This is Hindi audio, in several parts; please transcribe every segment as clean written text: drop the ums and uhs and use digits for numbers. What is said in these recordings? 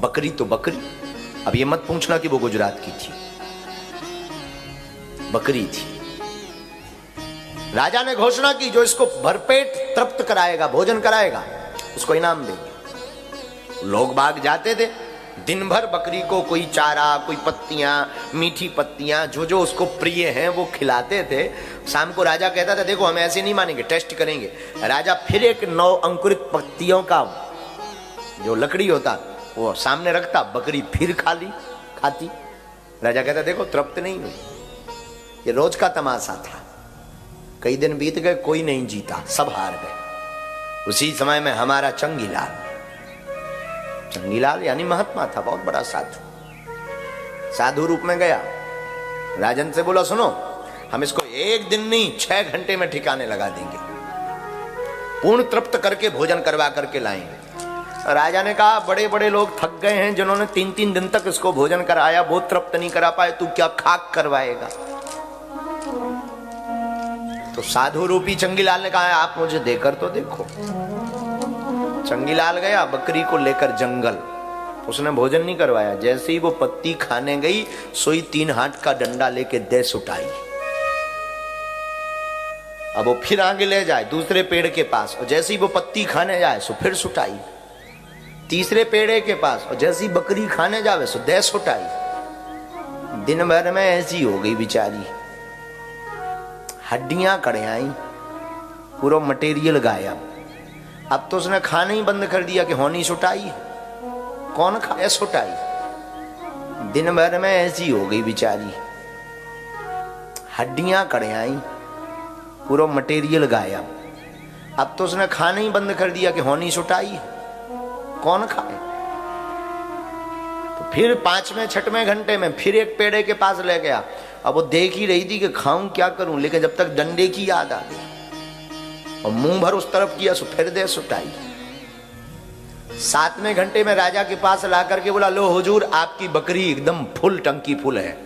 बकरी तो बकरी, अब ये मत पूछना कि वो गुजरात की थी, बकरी थी। राजा ने घोषणा की जो इसको भरपेट तृप्त कराएगा, भोजन कराएगा, उसको इनाम देंगे। लोग बाग जाते थे, दिन भर बकरी को कोई चारा, कोई पत्तियां, मीठी पत्तियां, जो जो उसको प्रिय हैं वो खिलाते थे। शाम को राजा कहता था देखो हम ऐसे नहीं मानेंगे, टेस्ट करेंगे। राजा फिर एक 9 अंकुरित पत्तियों का जो लकड़ी होता वो सामने रखता, बकरी फिर खाती। राजा कहता देखो तृप्त नहीं हुई। ये रोज का तमाशा था। कई दिन बीत गए, कोई नहीं जीता, सब हार गए। उसी समय में हमारा चंगीलाल यानी महात्मा था, बहुत बड़ा साधु रूप में गया। राजन से बोला सुनो, हम इसको एक दिन नहीं 6 घंटे में ठिकाने लगा देंगे, पूर्ण तृप्त करके भोजन करवा करके लाएंगे। राजा ने कहा बड़े बड़े लोग थक गए हैं, जिन्होंने 3-3 दिन तक इसको भोजन कराया, वो तृप्त नहीं करा पाए, तू क्या खाक करवाएगा। तो साधु रूपी चंगीलाल ने कहा आप मुझे देकर तो देखो। चंगीलाल गया बकरी को लेकर जंगल, उसने भोजन नहीं करवाया। जैसे ही वो पत्ती खाने गई, सोई 3 हाथ का डंडा लेके दे सुटाई। अब वो फिर आगे ले जाए दूसरे पेड़ के पास, और जैसे ही वो पत्ती खाने जाए सो फिर सुटाई। तीसरे पेड़ के पास, और जैसी बकरी खाने जावे सो दे सुटाई। दिन भर में ऐसी हो गई बेचारी, हड्डियां कड़ियाई, पूरा मटेरियल गायब। अब तो उसने खाना ही बंद कर दिया कि होनी सुटाई, कौन खाए सुटाई। दिन भर में ऐसी हो गई बेचारी, हड्डियां कड़ियाई, पूरा मटेरियल गायब। अब तो उसने खाना ही बंद कर दिया कि होनी सुटाई, कौन खाए। तो फिर 5वें 6वें घंटे में फिर एक पेड़े के पास ले गया। अब वो देख ही रही थी कि खाऊं क्या करूं, लेकिन जब तक डंडे की याद आ गई और मुंह भर उस तरफ किया सो फिर दे सुटाई। 7वें घंटे में राजा के पास ला करके बोला लो हुजूर आपकी बकरी एकदम फुल टंकी फुल है,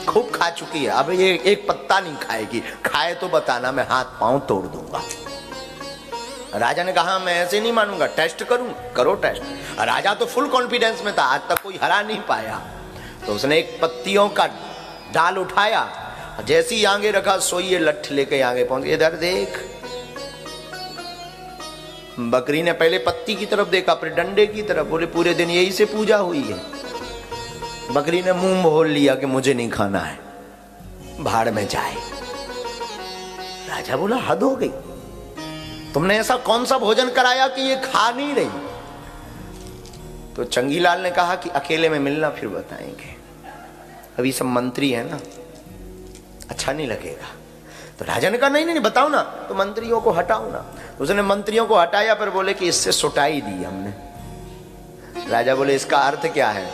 खूब खा चुकी है, अब ये एक पत्ता नहीं खाएगी, खाए तो बताना, मैं हाथ पांव तोड़ दूंगा। राजा ने कहा मैं ऐसे नहीं मानूंगा, टेस्ट करूं, करो टेस्ट। राजा तो फुल कॉन्फिडेंस में था, आज तक कोई हरा नहीं पाया। तो उसने एक पत्तियों का डाल उठाया, जैसे ही आगे रखा सोइए लठ लेके आगे पहुंच गए। इधर देख। बकरी ने पहले पत्ती की तरफ देखा, फिर डंडे की तरफ। बोले पूरे दिन यही से पूजा हुई है। बकरी ने मुंह मोल लिया कि मुझे नहीं खाना है, भाड़ में जाए। राजा बोला हद हो गई, तुमने ऐसा कौन सा भोजन कराया कि ये खा नहीं रही। तो चंगीलाल ने कहा कि अकेले में मिलना फिर बताएंगे, अभी सब मंत्री है ना, अच्छा नहीं लगेगा। तो राजा ने कहा नहीं नहीं बताओ ना, तो मंत्रियों को हटाओ ना। उसने मंत्रियों को हटाया, पर बोले कि इससे सुटाई दी हमने। राजा बोले इसका अर्थ क्या है।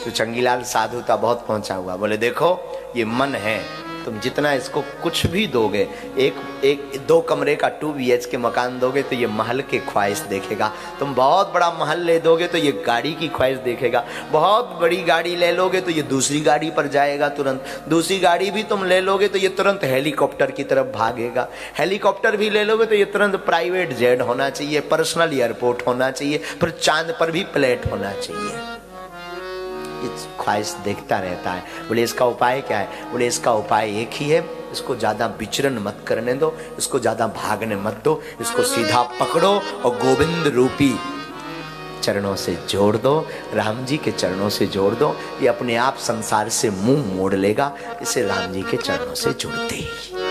तो चंगीलाल साधु था, बहुत पहुंचा हुआ, बोले देखो ये मन है, तुम जितना इसको कुछ भी दोगे, एक 2 कमरे का 2 BHK मकान दोगे तो ये महल की ख्वाहिश देखेगा। तुम बहुत बड़ा महल ले दोगे तो ये गाड़ी की ख्वाहिश देखेगा। बहुत बड़ी गाड़ी ले लोगे तो ये दूसरी गाड़ी पर जाएगा तुरंत। दूसरी गाड़ी भी तुम ले लोगे तो ये तुरंत हेलीकॉप्टर की तरफ भागेगा। हेलीकॉप्टर भी ले लोगे तो ये तुरंत प्राइवेट जेट होना चाहिए, पर्सनल एयरपोर्ट होना चाहिए, फिर चांद पर भी प्लेट होना चाहिए। ख्वाहिश देखता रहता है। बोले इसका उपाय क्या है। बोले इसका उपाय एक ही है, इसको ज्यादा विचरण मत करने दो, इसको ज्यादा भागने मत दो, इसको सीधा पकड़ो और गोविंद रूपी चरणों से जोड़ दो, राम जी के चरणों से जोड़ दो। ये अपने आप संसार से मुंह मोड़ लेगा, इसे राम जी के चरणों से जुड़ते ही।